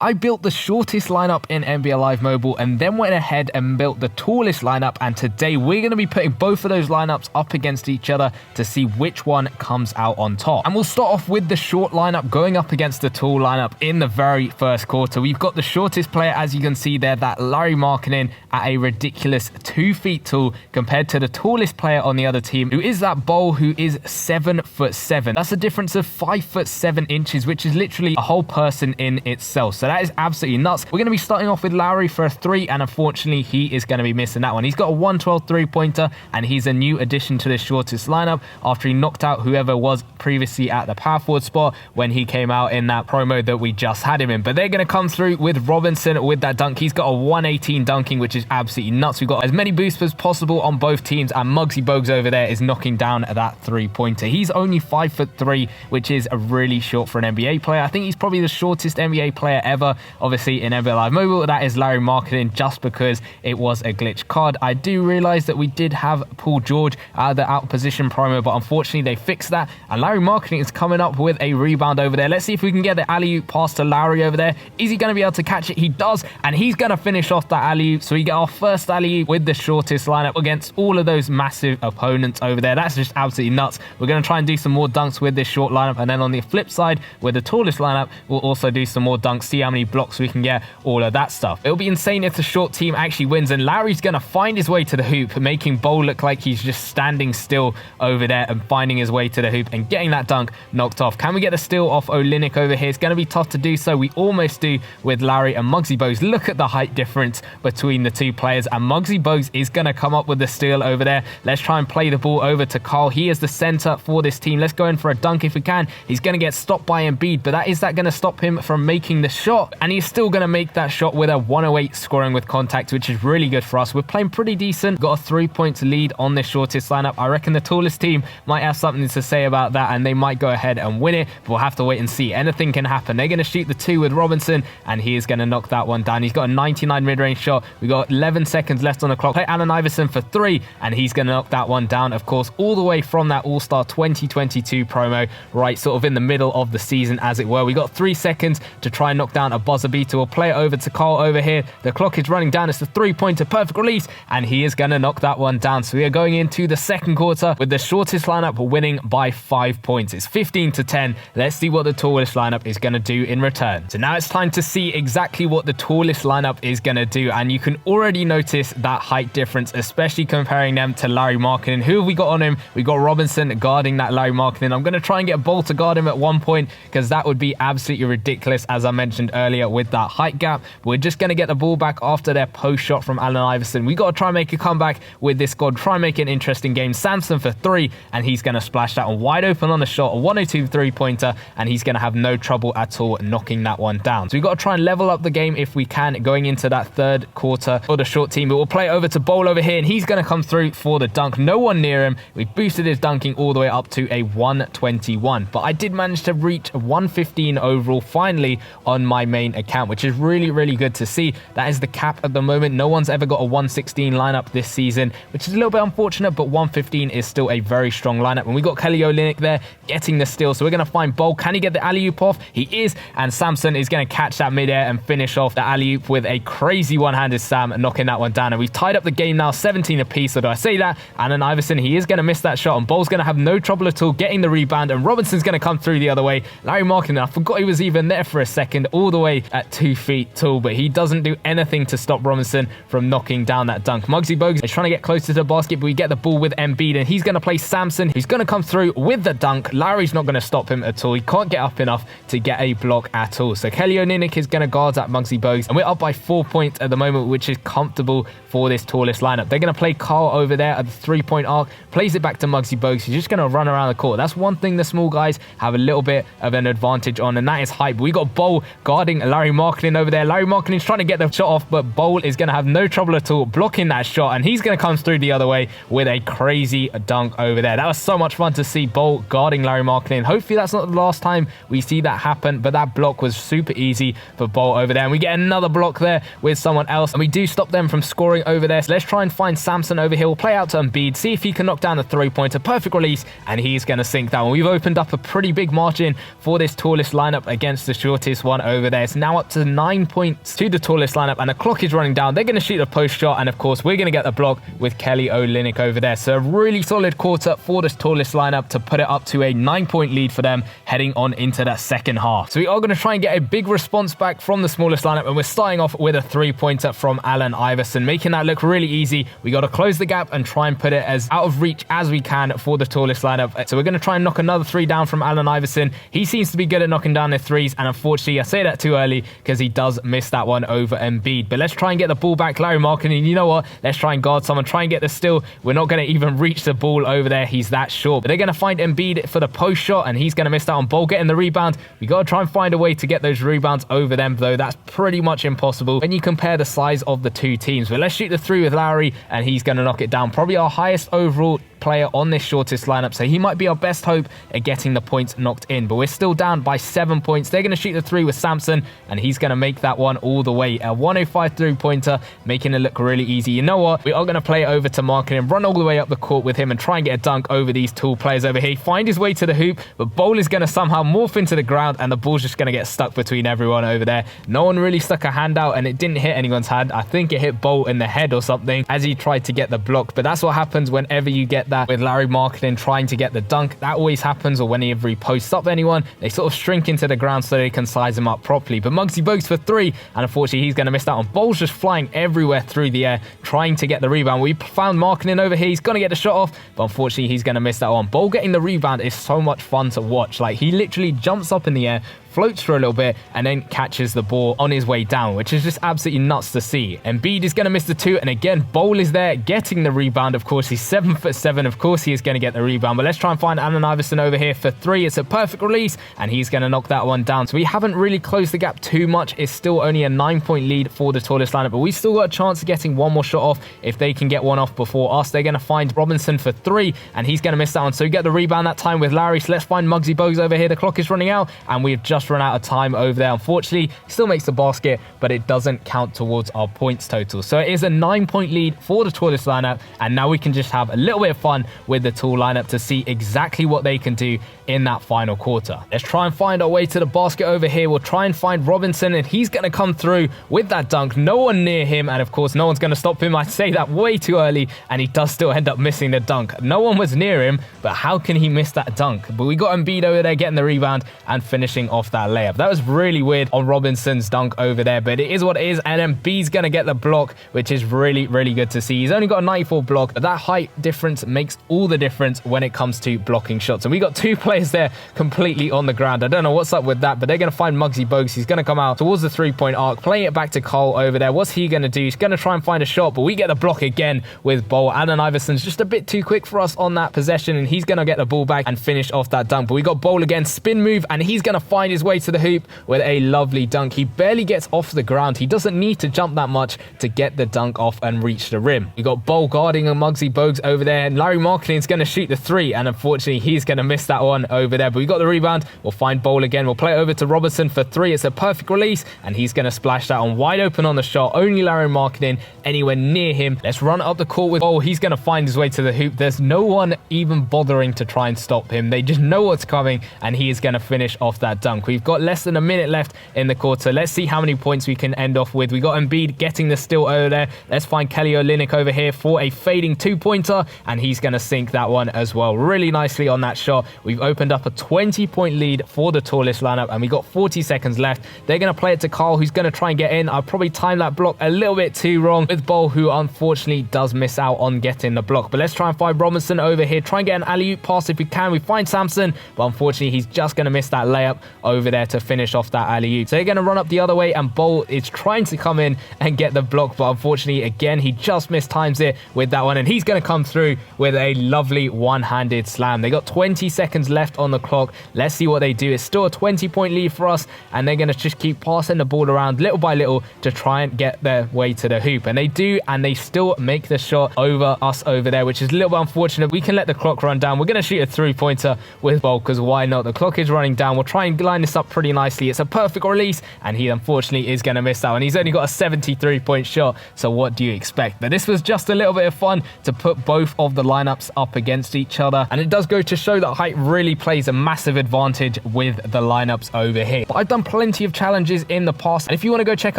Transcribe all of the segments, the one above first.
I built the shortest lineup in NBA Live Mobile and then went ahead and built the tallest lineup, and today we're going to be putting both of those lineups up against each other to see which one comes out on top. And we'll start off with the short lineup going up against the tall lineup in the very first quarter. We've got the shortest player, as you can see there, that Larry Markkinen, at a ridiculous 2 feet tall compared to the tallest player on the other team, who is that Bol, who is 7'7". That's a difference of 5'7", which is literally a whole person in itself. So that is absolutely nuts. We're going to be starting off with Larry for a 3, and unfortunately he is going to be missing that one. He's got a 112 3-pointer, and he's a new addition to the shortest lineup after he knocked out whoever was previously at the power forward spot when he came out in that promo that we just had him in. But they're going to come through with Robinson with that dunk. He's got a 118 dunking, which is absolutely nuts. We've got as many boosts as possible on both teams, and Muggsy Bogues over there is knocking down that 3-pointer. He's only 5'3", which is really short for an NBA player. I think he's probably the shortest NBA player ever. Obviously in NBA Live Mobile, that is Larry Markkinen, just because it was a glitch card. I do realize that we did have Paul George the out of position promo, but unfortunately they fixed that, and Larry Markkinen is coming up with a rebound over there. Let's see if we can get the alley-oop pass to Larry over there. Is he going to be able to catch it? He does, and he's going to finish off that alley-oop. So we get our first alley-oop with the shortest lineup against all of those massive opponents over there. That's just absolutely nuts. We're going to try and do some more dunks with this short lineup, and then on the flip side with the tallest lineup, we'll also do some more dunks, see how many blocks we can get, all of that stuff. It'll be insane if the short team actually wins, and Larry's going to find his way to the hoop, making Bol look like he's just standing still over there and finding his way to the hoop and getting that dunk knocked off. Can we get a steal off Olynyk over here? It's going to be tough to do so. We almost do with Larry and Muggsy Bogues. Look at the height difference between the two players, and Muggsy Bogues is going to come up with the steal over there. Let's try and play the ball over to Carl. He is the center for this team. Let's go in for a dunk if we can. He's going to get stopped by Embiid, but is that going to stop him from making the shot? And he's still going to make that shot with a 108 scoring with contact, which is really good for us. We're playing pretty decent. Got a 3-point lead on this shortest lineup. I reckon the tallest team might have something to say about that, and they might go ahead and win it, but we'll have to wait and see. Anything can happen. They're going to shoot the 2 with Robinson, and he is going to knock that one down. He's got a 99 mid-range shot. We got 11 seconds left on the clock. Play Allen Iverson for 3, and he's going to knock that one down, of course, all the way from that All-Star 2022 promo, right sort of in the middle of the season, as it were. We got 3 seconds to try and knock down a buzzer beater. We'll play it over to Carl over here. The clock is running down. It's the 3-pointer, perfect release, and he is going to knock that one down. So we are going into the second quarter with the shortest lineup winning by 5 points. It's 15-10. Let's see what the tallest lineup is going to do in return. So now it's time to see exactly what the tallest lineup is going to do, and you can already notice that height difference, especially comparing them to Larry Markkinen. Who have we got on him? We got Robinson guarding that Larry Markkinen. I'm going to try and get Bol to guard him at one point, because that would be absolutely ridiculous, as I mentioned earlier, with that height gap. We're just going to get the ball back after their post shot from Allen Iverson. We got to try and make a comeback with this squad, try and make it an interesting game. Samson for 3, and he's going to splash that one wide open on the shot, a 102 3-pointer, and he's going to have no trouble at all knocking that one down. So we've got to try and level up the game if we can going into that third quarter for the short team. But we'll play it over to Bol over here, and he's going to come through for the dunk. No one near him. We boosted his dunking all the way up to a 121, but I did manage to reach 115 overall finally on my main account, which is really good to see. That is the cap at the moment. No one's ever got a 116 lineup this season, which is a little bit unfortunate, but 115 is still a very strong lineup. And we got Kelly Olynyk there getting the steal, so we're going to find Bol. Can he get the alley-oop off? He is, and Samson is going to catch that midair and finish off the alley-oop with a crazy one-handed Sam, knocking that one down. And we've tied up the game now, 17 apiece. So do I say that? Allen Iverson, he is going to miss that shot, and Bol's going to have no trouble at all getting the rebound, and Robinson's going to come through the other way. Larry Markkinen, I forgot he was even there for a second, all the way at 2 feet tall, but he doesn't do anything to stop Robinson from knocking down that dunk. Muggsy Bogues is trying to get closer to the basket, but we get the ball with Embiid, and he's going to play Samson. He's going to come through with the dunk. Larry's not going to stop him at all. He can't get up enough to get a block at all. So Kelly Olynyk is going to guard that Muggsy Bogues, and we're up by 4 points at the moment, which is comfortable for this tallest lineup. They're going to play Carl over there at the 3-point arc, plays it back to Muggsy Bogues. He's just going to run around the court. That's one thing the small guys have a little bit of an advantage on, and that is height. But we got Bol guarding Larry Markkinen over there. Larry Markkinen's trying to get the shot off, but Bol is going to have no trouble at all blocking that shot, and he's going to come through the other way with a crazy dunk over there. That was so much fun to see Bol guarding Larry Markkinen. Hopefully that's not the last time we see that happen, but that block was super easy for Bol over there, and we get another block there with someone else, and we do stop them from scoring over there. So let's try and find Samson over here. We'll play out to Embiid, see if he can knock down the 3-pointer. Perfect release, and he's going to sink that one. We've opened up a pretty big margin for this tallest lineup against the shortest one over over there. It's now up to 9 points to the tallest lineup, and the clock is running down. They're going to shoot a post shot, and of course, we're going to get the block with Kelly Olynyk over there. So a really solid quarter for this tallest lineup to put it up to a 9-point lead for them heading on into that second half. So we are going to try and get a big response back from the smallest lineup, and we're starting off with a 3-pointer from Allen Iverson, making that look really easy. We got to close the gap and try and put it as out of reach as we can for the tallest lineup. So we're going to try and knock another 3 down from Allen Iverson. He seems to be good at knocking down the 3s, and unfortunately I say that too early because he does miss that one over Embiid. But let's try and get the ball back. Larry Markkinen, you know what? Let's try and guard someone, try and get the steal. We're not going to even reach the ball over there. He's that short. But they're going to find Embiid for the post shot, and he's going to miss that on Ball getting the rebound. We got to try and find a way to get those rebounds over them, though that's pretty much impossible when you compare the size of the two teams. But let's shoot the 3 with Larry, and he's going to knock it down. Probably our highest overall player on this shortest lineup, so he might be our best hope at getting the points knocked in. But we're still down by 7 points. They're going to shoot the 3 with Sampson, and he's going to make that one all the way. A 105 3-pointer, making it look really easy. You know what? We are going to play it over to Markkinen, run all the way up the court with him and try and get a dunk over these tall players over here. Find his way to the hoop, but Bol is going to somehow morph into the ground, and the ball's just going to get stuck between everyone over there. No one really stuck a hand out, and it didn't hit anyone's hand. I think it hit Bol in the head or something as he tried to get the block. But that's what happens whenever you get that with Larry Markkinen trying to get the dunk. That always happens, or whenever he posts up anyone, they sort of shrink into the ground so they can size him up properly. But Muggsy Bogues for 3, and unfortunately he's going to miss that one. Bol's just flying everywhere through the air trying to get the rebound. We found Markkinen over here. He's going to get the shot off, but unfortunately he's going to miss that one. Bol getting the rebound is so much fun to watch. Like, he literally jumps up in the air, floats for a little bit, and then catches the ball on his way down, which is just absolutely nuts to see. Embiid is going to miss the 2, and again, Bol is there getting the rebound. Of course, he's 7'7". Of course, he is going to get the rebound, but let's try and find Allen Iverson over here for 3. It's a perfect release, and he's going to knock that one down. So we haven't really closed the gap too much. It's still only a 9-point lead for the tallest lineup, but we still got a chance of getting one more shot off if they can get one off before us. They're going to find Robinson for 3, and he's going to miss that one. So we get the rebound that time with Larry. So let's find Muggsy Bogues over here. The clock is running out, and we've just run out of time over there. Unfortunately, still makes the basket, but it doesn't count towards our points total. So it is a 9-point lead for the tallest lineup, and now we can just have a little bit of fun with the tall lineup to see exactly what they can do in that final quarter. Let's try and find our way to the basket over here. We'll try and find Robinson, and he's going to come through with that dunk. No one near him, and of course, no one's going to stop him. I say that way too early, and he does still end up missing the dunk. No one was near him, but how can he miss that dunk? But we got Embiid over there getting the rebound and finishing off that layup. That was really weird on Robinson's dunk over there, but it is what it is, and Embiid's going to get the block, which is really, really good to see. He's only got a 94 block, but that height difference makes all the difference when it comes to blocking shots. And we got 2 players there completely on the ground. I don't know what's up with that, but they're going to find Muggsy Bogues. He's going to come out towards the 3-point arc, playing it back to Cole over there. What's he going to do? He's going to try and find a shot, but we get the block again with Bol. Allen Iverson's just a bit too quick for us on that possession, and he's going to get the ball back and finish off that dunk. But we got Bol again, spin move, and he's going to find his way to the hoop with a lovely dunk. He barely gets off the ground. He doesn't need to jump that much to get the dunk off and reach the rim. We got Bol guarding a Muggsy Bogues over there, and Larry Markkinen's going to shoot the 3, and unfortunately he's going to miss that one over there. But we got the rebound. We'll find Bol again. We'll play it over to Robertson for 3. It's a perfect release, and he's going to splash that on wide open on the shot. Only Larry Markkinen anywhere near him. Let's run up the court with Bol. He's going to find his way to the hoop. There's no one even bothering to try and stop him. They just know what's coming, and he is going to finish off that dunk. We've got less than a minute left in the quarter. Let's see how many points we can end off with. We got Embiid getting the steal over there. Let's find Kelly Olynyk over here for a fading 2-pointer, and he's going to sink that one as well really nicely on that shot. We've opened up a 20-point lead for the tallest lineup, and we got 40 seconds left. They're going to play it to Carl, who's going to try and get in. I'll probably time that block a little bit too wrong with Bol, who unfortunately does miss out on getting the block. But let's try and find Robinson over here. Try and get an alley-oop pass if we can. We find Sampson, but unfortunately he's just going to miss that layup over there to finish off that alley-oop. So they're going to run up the other way, and Bol is trying to come in and get the block, but unfortunately again he just mistimes it with that one, and he's going to come through with a lovely one-handed slam. They got 20 seconds left on the clock. Let's see what they do. It's still a 20-point lead for us, and they're going to just keep passing the ball around little by little to try and get their way to the hoop, and they do, and they still make the shot over us over there, which is a little bit unfortunate. We can let the clock run down. We're going to shoot a 3-pointer with Bol, because why not? The clock is running down. We'll try and line the this up pretty nicely. It's a perfect release, and he unfortunately is going to miss out. And he's only got a 73-point shot, so what do you expect? But this was just a little bit of fun to put both of the lineups up against each other. And it does go to show that height really plays a massive advantage with the lineups over here. But I've done plenty of challenges in the past, and if you want to go check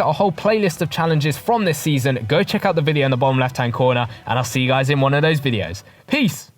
out a whole playlist of challenges from this season, go check out the video in the bottom left-hand corner, and I'll see you guys in one of those videos. Peace!